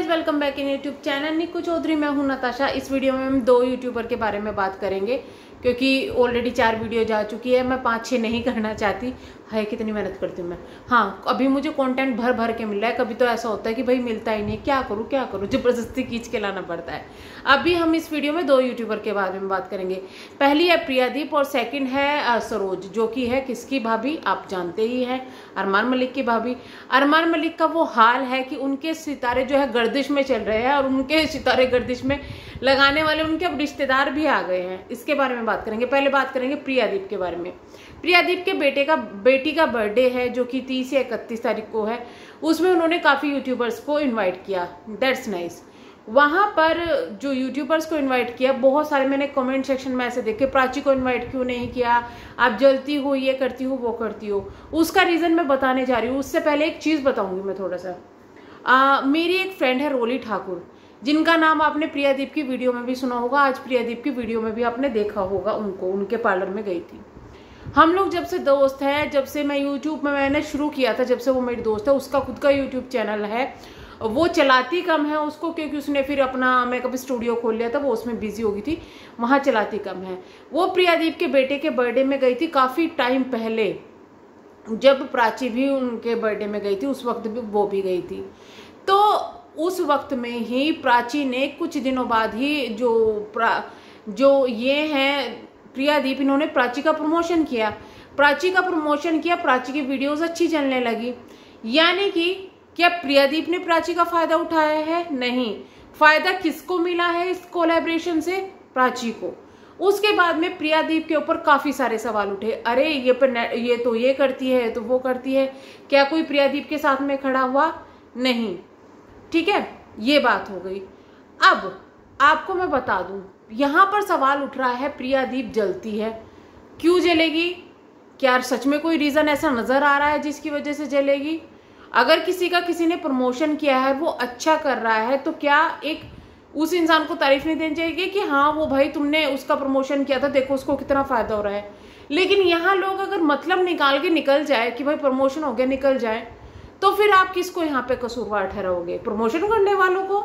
Welcome back in YouTube channel Nikku Chaudhary. मैं हूं नताशा। इस वीडियो में हम 2 यूट्यूबर के बारे में बात करेंगे क्योंकि ऑलरेडी 4 वीडियो जा चुकी है। मैं 5-6 नहीं करना चाहती। है कितनी मेहनत करती हूँ मैं। हाँ, अभी मुझे कंटेंट भर भर के मिल रहा है। कभी तो ऐसा होता है कि भाई मिलता ही नहीं, क्या करूँ जबरदस्ती खींच के लाना पड़ता है। अभी हम इस वीडियो में 2 यूट्यूबर के बारे में बात करेंगे। पहली है प्रियादीप और सेकंड है सरोज, जो कि है किसकी भाभी, आप जानते ही हैं, अरमान मलिक की भाभी। अरमान मलिक का वो हाल है कि उनके सितारे जो है गर्दिश में चल रहे हैं और उनके सितारे गर्दिश में लगाने वाले उनके अब रिश्तेदार भी आ गए हैं। इसके बारे में बात करेंगे। पहले बात करेंगे प्रियादीप के बारे में। प्रियादीप के बेटी का बर्थडे है जो कि 30 या 31 तारीख को है। उसमें उन्होंने काफ़ी यूट्यूबर्स को इनवाइट किया। That's nice. वहाँ पर जो यूट्यूबर्स को इनवाइट किया, बहुत सारे मैंने कमेंट सेक्शन में ऐसे देखे, प्राची को इनवाइट क्यों नहीं किया, आप जलती हो, ये करती हो, वो करती हो। उसका रीज़न मैं बताने जा रही हूँ। उससे पहले एक चीज़ बताऊँगी मैं थोड़ा सा। मेरी एक फ्रेंड है रोली ठाकुर, जिनका नाम आपने प्रियादीप की वीडियो में भी सुना होगा। आज प्रियादीप की वीडियो में भी आपने देखा होगा उनको। उनके पार्लर में गई थी। हम लोग जब से दोस्त हैं, जब से मैं यूट्यूब में मैंने शुरू किया था, जब से वो मेरी दोस्त है। उसका खुद का यूट्यूब चैनल है। वो चलाती कम है उसको, क्योंकि उसने फिर अपना मेकअप स्टूडियो खोल लिया था, वो उसमें बिजी हो गई थी, वहाँ चलाती कम है। वो प्रियादीप के बेटे के बर्थडे में गई थी काफ़ी टाइम पहले, जब प्राची भी उनके बर्थडे में गई थी, उस वक्त भी वो भी गई थी। तो उस वक्त में ही प्राची ने कुछ दिनों बाद ही जो ये हैं प्रियादीप, इन्होंने प्राची का प्रमोशन किया। प्राची की वीडियोस अच्छी चलने लगी। यानी कि क्या प्रियादीप ने प्राची का फायदा उठाया है? नहीं। फायदा किसको मिला है इस कोलैबोरेशन से? प्राची को। उसके बाद में प्रियादीप के ऊपर काफी सारे सवाल उठे। अरे ये तो ये करती है, तो वो करती है, क्या कोई प्रियादीप के साथ में खड़ा हुआ? नहीं। ठीक है, ये बात हो गई। अब आपको मैं बता दूं, यहां पर सवाल उठ रहा है प्रियादीप जलती है, क्यों जलेगी? क्या सच में कोई रीजन ऐसा नजर आ रहा है जिसकी वजह से जलेगी? अगर किसी ने प्रमोशन किया है, वो अच्छा कर रहा है, तो क्या एक उस इंसान को तारीफ नहीं देनी चाहिए कि हाँ वो भाई तुमने उसका प्रमोशन किया था, देखो उसको कितना फायदा हो रहा है। लेकिन यहाँ लोग अगर मतलब निकाल के निकल जाए कि भाई प्रमोशन हो गया, निकल जाए, तो फिर आप किसको यहाँ पे कसूरवार ठहराओगे? प्रमोशन करने वालों को,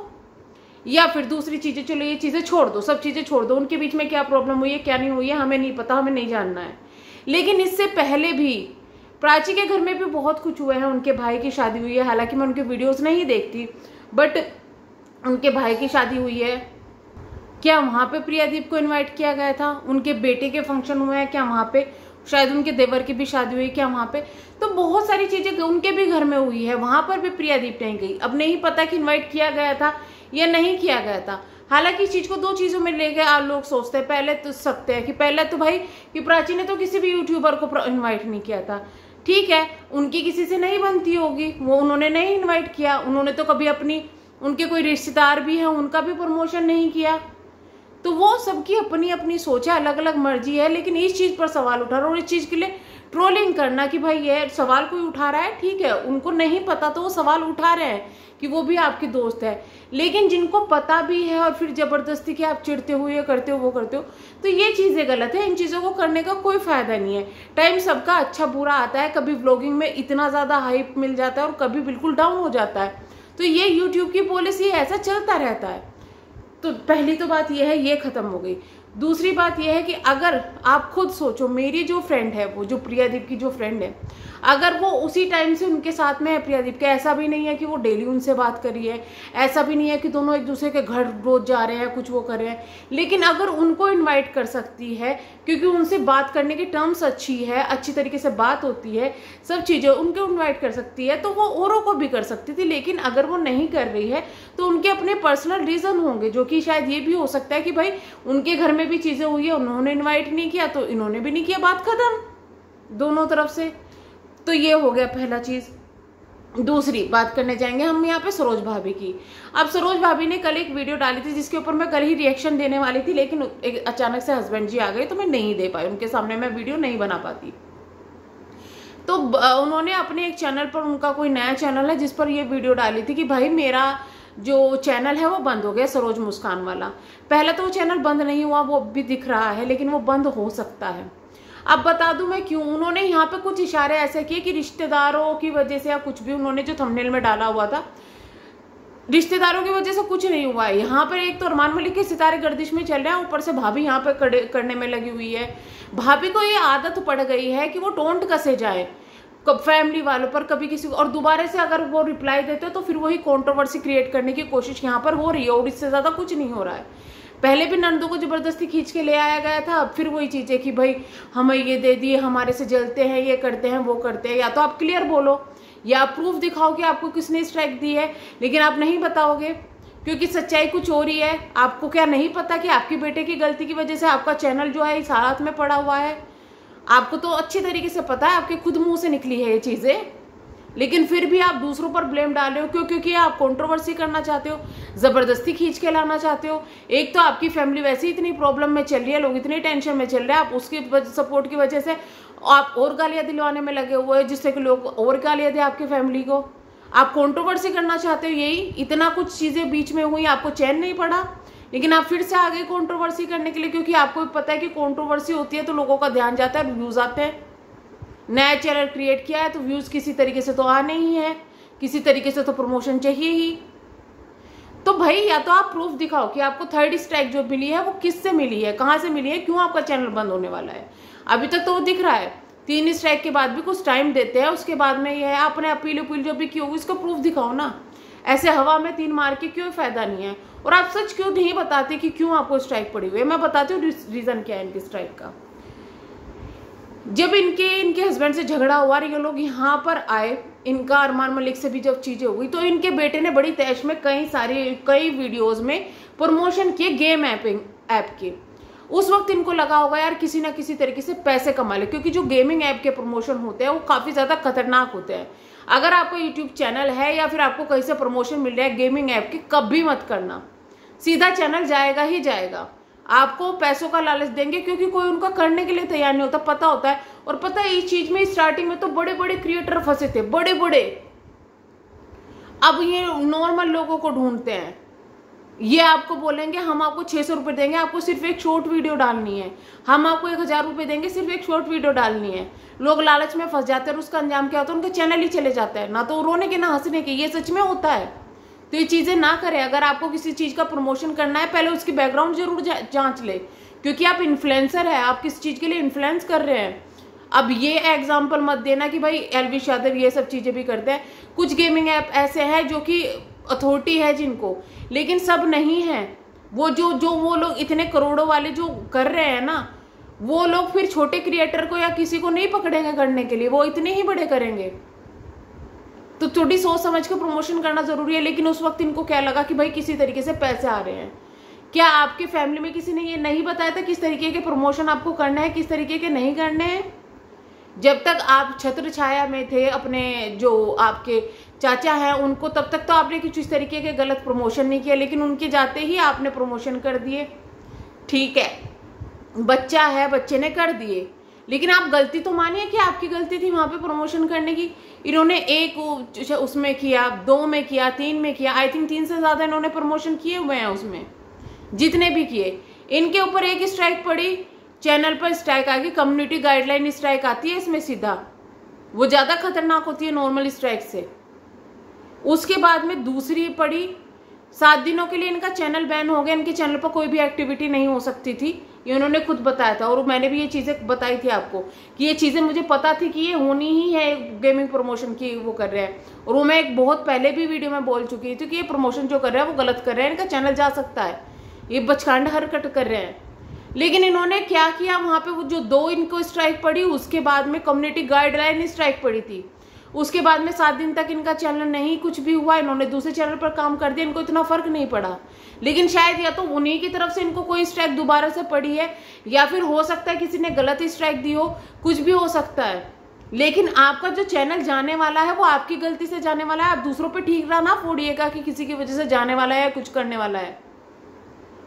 या फिर दूसरी चीजें? चलो ये चीजें छोड़ दो, सब चीजें छोड़ दो, उनके बीच में क्या प्रॉब्लम हुई है, क्या नहीं हुई है, हमें नहीं पता, हमें नहीं जानना है। लेकिन इससे पहले भी प्राची के घर में भी बहुत कुछ हुआ है। उनके भाई की शादी हुई है, हालांकि मैं उनके वीडियोस नहीं देखती, बट उनके भाई की शादी हुई है। क्या वहां पे प्रियादीप को इनवाइट किया गया था? उनके बेटे के फंक्शन हुए हैं, क्या वहां पे? शायद उनके देवर की भी शादी हुई, क्या वहां पे? तो बहुत सारी चीजें उनके भी घर में हुई है, वहां पर भी प्रियादीप नहीं गई। अब नहीं पता कि इन्वाइट किया गया था या नहीं किया गया था। हालांकि इस चीज को 2 चीजों में ले गए आप लोग सोचते हैं। पहले तो सकते हैं कि पहले तो भाई कि प्राची ने तो किसी भी यूट्यूबर को इन्वाइट नहीं किया था। ठीक है, उनकी किसी से नहीं बनती होगी, वो उन्होंने नहीं इन्वाइट किया। उन्होंने तो कभी उनके कोई रिश्तेदार भी है, उनका भी प्रमोशन नहीं किया। तो वो सबकी अपनी अपनी सोच है, अलग अलग मर्जी है। लेकिन इस चीज पर सवाल उठा रहा और इस चीज के लिए ट्रोलिंग करना कि भाई ये सवाल कोई उठा रहा है, ठीक है, उनको नहीं पता तो वो सवाल उठा रहे हैं कि वो भी आपकी दोस्त है। लेकिन जिनको पता भी है और फिर जबरदस्ती कि आप चिढ़ते हो, ये करते हो, वो करते हो, तो ये चीजें गलत है। इन चीजों को करने का कोई फायदा नहीं है। टाइम सबका अच्छा बुरा आता है। कभी व्लॉगिंग में इतना ज्यादा हाइप मिल जाता है और कभी बिल्कुल डाउन हो जाता है। तो ये यूट्यूब की पॉलिसी ऐसा चलता रहता है। तो पहली तो बात यह है, ये खत्म हो गई। दूसरी बात यह है कि अगर आप खुद सोचो, मेरी जो फ्रेंड है, वो जो प्रियादीप की जो फ्रेंड है, अगर वो उसी टाइम से उनके साथ में है प्रियादीप के, ऐसा भी नहीं है कि वो डेली उनसे बात करी है, ऐसा भी नहीं है कि दोनों एक दूसरे के घर रोज जा रहे हैं, कुछ वो कर रहे हैं, लेकिन अगर उनको इनवाइट कर सकती है क्योंकि उनसे बात करने की टर्म्स अच्छी है, अच्छी तरीके से बात होती है, सब चीज़ें उनको इन्वाइट कर सकती है, तो वो औरों को भी कर सकती थी। लेकिन अगर वो नहीं कर रही है तो उनके अपने पर्सनल रीज़न होंगे, जो कि शायद ये भी हो सकता है कि भाई उनके घर में भी चीज़ें हुई है, उन्होंने इन्वाइट नहीं किया तो इन्होंने भी नहीं किया, बात खत्म दोनों तरफ से। तो ये हो गया पहला चीज। दूसरी बात करने जाएंगे हम यहाँ पे सरोज भाभी की। अब सरोज भाभी ने कल एक वीडियो डाली थी जिसके ऊपर मैं कल ही रिएक्शन देने वाली थी, लेकिन अचानक से हस्बैंड जी आ गए तो मैं नहीं दे पाई, उनके सामने मैं वीडियो नहीं बना पाती। तो उन्होंने अपने एक चैनल पर, उनका कोई नया चैनल है जिस पर ये वीडियो डाली थी कि भाई मेरा जो चैनल है वो बंद हो गया, सरोज मुस्कान वाला। पहले तो वो चैनल बंद नहीं हुआ, वो भी दिख रहा है, लेकिन वो बंद हो सकता है। अब बता दूं मैं क्यों। उन्होंने यहाँ पे कुछ इशारे ऐसे किए कि रिश्तेदारों की वजह से या कुछ भी, उन्होंने जो थंबनेल में डाला हुआ था रिश्तेदारों की वजह से कुछ नहीं हुआ है। यहाँ पर एक तो अरमान मलिक के सितारे गर्दिश में चल रहे हैं, ऊपर से भाभी यहाँ पे करने में लगी हुई है। भाभी को ये आदत पड़ गई है कि वो टोंट कसे जाए कब फैमिली वालों पर, कभी किसी को, और दोबारा से अगर वो रिप्लाई देते हो तो फिर वही कंट्रोवर्सी क्रिएट करने की कोशिश यहाँ पर हो रही है, और इससे ज़्यादा कुछ नहीं हो रहा है। पहले भी नंदू को जबरदस्ती खींच के ले आया गया था, अब फिर वही चीज़ है कि भाई हमें ये दे दिए, हमारे से जलते हैं, ये करते हैं, वो करते हैं। या तो आप क्लियर बोलो या प्रूफ दिखाओ कि आपको किसने स्ट्राइक दी है, लेकिन आप नहीं बताओगे क्योंकि सच्चाई कुछ और ही है। आपको क्या नहीं पता कि आपके बेटे की गलती की वजह से आपका चैनल जो है इस हालात में पड़ा हुआ है? आपको तो अच्छी तरीके से पता है, आपके खुद मुंह से निकली है ये चीज़ें, लेकिन फिर भी आप दूसरों पर ब्लेम डाल रहे हो। क्यों? क्योंकि आप कंट्रोवर्सी करना चाहते हो, ज़बरदस्ती खींच के लाना चाहते हो। एक तो आपकी फैमिली वैसे ही इतनी प्रॉब्लम में चल रही है, लोग इतनी टेंशन में चल रहे हैं, आप उसकी सपोर्ट की वजह से आप और गालियाँ दिलवाने में लगे हुए हैं, जिससे कि लोग और गालियाँ दें आपकी फैमिली को। आप कंट्रोवर्सी करना चाहते हो, यही इतना कुछ चीज़ें बीच में हुई, आपको चैन नहीं पड़ा, लेकिन आप फिर से आगे कंट्रोवर्सी करने के लिए, क्योंकि आपको पता है कि कंट्रोवर्सी होती है तो लोगों का ध्यान जाता है, व्यूज़ आते हैं। नया चैनल क्रिएट किया है तो व्यूज़ किसी तरीके से तो आने ही है, किसी तरीके से तो प्रमोशन चाहिए ही। तो भाई या तो आप प्रूफ दिखाओ कि आपको थर्ड स्ट्राइक जो मिली है वो किससे मिली है, कहाँ से मिली है, क्यों आपका चैनल बंद होने वाला है। अभी तक तो वो दिख रहा है, 3 स्ट्राइक के बाद भी कुछ टाइम देते हैं, उसके बाद में ये है आपने अपील जो भी की होगी उसका प्रूफ दिखाओ ना। ऐसे हवा में 3 मार के क्यों फायदा नहीं है। और आप सच क्यों नहीं बताते कि क्यों आपको स्ट्राइक पड़ी हुई है। मैं बताती हूँ रीज़न क्या है इनकी स्ट्राइक का। जब इनके हस्बैंड से झगड़ा हुआ, ये लोग यहाँ पर आए, इनका अरमान मलिक से भी जब चीज़ें हुई तो इनके बेटे ने बड़ी तैश में कई वीडियोस में प्रमोशन किए गेम ऐप के। उस वक्त इनको लगा होगा यार किसी ना किसी तरीके से पैसे कमा ले, क्योंकि जो गेमिंग ऐप के प्रमोशन होते हैं वो काफ़ी ज़्यादा खतरनाक होते हैं। अगर आपको यूट्यूब चैनल है या फिर आपको कहीं से प्रमोशन मिल रहा है गेमिंग ऐप के, कभी मत करना, सीधा चैनल जाएगा ही जाएगा। आपको पैसों का लालच देंगे क्योंकि कोई उनका करने के लिए तैयार नहीं होता, पता होता है। और पता है इस चीज में स्टार्टिंग में तो बड़े बड़े क्रिएटर फंसे थे, बड़े बड़े। अब ये नॉर्मल लोगों को ढूंढते हैं। ये आपको बोलेंगे हम आपको 600 रुपये देंगे, आपको सिर्फ एक शॉर्ट वीडियो डालनी है, हम आपको 1000 रुपये देंगे, सिर्फ एक शॉर्ट वीडियो डालनी है। लोग लालच में फंस जाते हैं और उसका अंजाम क्या होता है, उनके चैनल ही चले जाता है, ना तो रोने के ना हंसने के। ये सच में होता है, तो ये चीज़ें ना करें। अगर आपको किसी चीज़ का प्रमोशन करना है पहले उसकी बैकग्राउंड जरूर जांच ले, क्योंकि आप इन्फ्लुएंसर है, आप किस चीज़ के लिए इन्फ्लुएंस कर रहे हैं। अब ये एग्जाम्पल मत देना कि भाई एलविश यादव ये सब चीज़ें भी करते हैं। कुछ गेमिंग ऐप ऐसे हैं जो कि अथॉरिटी है जिनको, लेकिन सब नहीं है। वो वो लोग इतने करोड़ों वाले जो कर रहे हैं ना, वो लोग फिर छोटे क्रिएटर को या किसी को नहीं पकड़ेंगे करने के लिए, वो इतने ही बड़े करेंगे। तो थोड़ी सोच समझ के प्रमोशन करना जरूरी है। लेकिन उस वक्त इनको क्या लगा कि भाई किसी तरीके से पैसे आ रहे हैं। क्या आपके फैमिली में किसी ने ये नहीं बताया था किस तरीके के प्रमोशन आपको करना है, किस तरीके के नहीं करने हैं? जब तक आप छत्र छाया में थे, अपने जो आपके चाचा हैं उनको, तब तक तो आपने कुछ इस तरीके के गलत प्रमोशन नहीं किया, लेकिन उनके जाते ही आपने प्रमोशन कर दिए। ठीक है, बच्चा है, बच्चे ने कर दिए, लेकिन आप गलती तो मानिए कि आपकी गलती थी वहाँ पे प्रमोशन करने की। इन्होंने एक उसमें किया, 2 में किया, 3 में किया, आई थिंक 3 से ज़्यादा इन्होंने प्रमोशन किए हुए हैं उसमें, जितने भी किए। इनके ऊपर एक स्ट्राइक पड़ी, चैनल पर स्ट्राइक आ गई, कम्युनिटी गाइडलाइन स्ट्राइक आती है इसमें सीधा, वो ज़्यादा खतरनाक होती है नॉर्मल स्ट्राइक से। उसके बाद में दूसरी पड़ी, 7 दिनों के लिए इनका चैनल बैन हो गया, इनके चैनल पर कोई भी एक्टिविटी नहीं हो सकती थी, ये उन्होंने खुद बताया था। और मैंने भी ये चीज़ें बताई थी आपको कि ये चीज़ें मुझे पता थी कि ये होनी ही है, गेमिंग प्रमोशन की वो कर रहे हैं। और वो मैं एक बहुत पहले भी वीडियो में बोल चुकी थी कि ये प्रमोशन जो कर रहे हैं वो गलत कर रहे हैं, इनका चैनल जा सकता है, ये बचकांड हरकत कर रहे हैं। लेकिन इन्होंने क्या किया, वहाँ पे वो जो 2 इनको स्ट्राइक पड़ी, उसके बाद में कम्युनिटी गाइडलाइन स्ट्राइक पड़ी थी, उसके बाद में 7 दिन तक इनका चैनल नहीं कुछ भी हुआ, इन्होंने दूसरे चैनल पर काम कर दिया, इनको इतना फर्क नहीं पड़ा। लेकिन शायद या तो उन्हीं की तरफ से इनको कोई स्ट्राइक दोबारा से पड़ी है, या फिर हो सकता है किसी ने गलत स्ट्राइक दी हो, कुछ भी हो सकता है। लेकिन आपका जो चैनल जाने वाला है वो आपकी गलती से जाने वाला है। आप दूसरों पर ठीक रहा ना फोड़िएगा कि किसी की वजह से जाने वाला है, कुछ करने वाला है।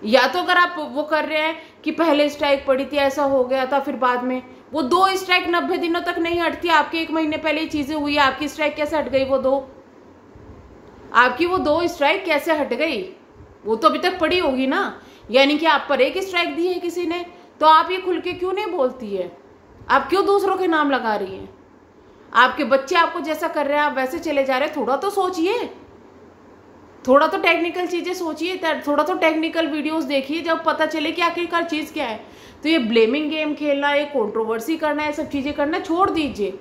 या तो अगर आप वो कर रहे हैं कि पहले स्ट्राइक पड़ी थी, ऐसा हो गया था, फिर बाद में वो 2 स्ट्राइक 90 दिनों तक नहीं हटती। आपके 1 महीने पहले ही चीजें हुई, आपकी स्ट्राइक कैसे हट गई? वो 2 स्ट्राइक कैसे हट गई? वो तो अभी तक पड़ी होगी ना। यानी कि आप पर 1 स्ट्राइक दी है किसी ने, तो आप ये खुल के क्यों नहीं बोलती है? आप क्यों दूसरों के नाम लगा रही हैं? आपके बच्चे आपको जैसा कर रहे हैं आप वैसे चले जा रहे हैं, थोड़ा तो सोचिए, थोड़ा तो टेक्निकल चीजें सोचिए, थोड़ा तो टेक्निकल वीडियोस देखिए, जब पता चले कि आखिरकार चीज क्या है। तो ये ब्लेमिंग गेम खेलना, ये कंट्रोवर्सी करना, ये सब चीजें करना छोड़ दीजिए।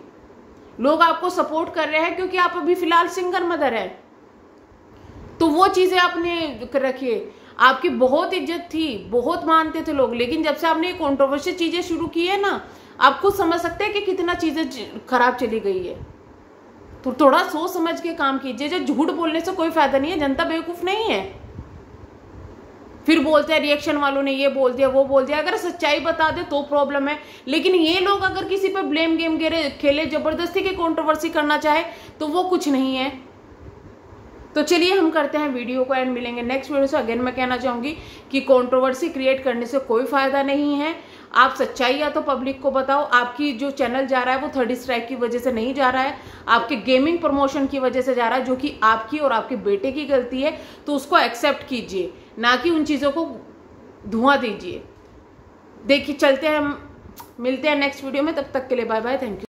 लोग आपको सपोर्ट कर रहे हैं क्योंकि आप अभी फिलहाल सिंगल मदर है, तो वो चीजें आपने रखिए। आपकी बहुत इज्जत थी, बहुत मानते थे लोग, लेकिन जब से आपने कंट्रोवर्सी चीजें शुरू की है ना, आप खुद समझ सकते हैं कि कितना चीजें खराब चली गई है। तो थोड़ा सोच समझ के काम कीजिए। जो झूठ बोलने से कोई फायदा नहीं है, जनता बेवकूफ नहीं है। फिर बोलते हैं रिएक्शन वालों ने ये बोल दिया, वो बोल दिया। अगर सच्चाई बता दे तो प्रॉब्लम है, लेकिन ये लोग अगर किसी पे ब्लेम गेम खेले, जबरदस्ती की कंट्रोवर्सी करना चाहे, तो वो कुछ नहीं है। तो चलिए हम करते हैं वीडियो को एंड मिलेंगे नेक्स्ट वीडियो से। अगेन मैं कहना चाहूंगी कि कंट्रोवर्सी क्रिएट करने से कोई फायदा नहीं है। आप सच्चाई या तो पब्लिक को बताओ। आपकी जो चैनल जा रहा है वो 3rd स्ट्राइक की वजह से नहीं जा रहा है, आपके गेमिंग प्रमोशन की वजह से जा रहा है, जो कि आपकी और आपके बेटे की गलती है। तो उसको एक्सेप्ट कीजिए, ना कि उन चीजों को धुआं दीजिए। देखिए चलते हैं, हम मिलते हैं नेक्स्ट वीडियो में। तब तक के लिए बाय बाय, थैंक यू।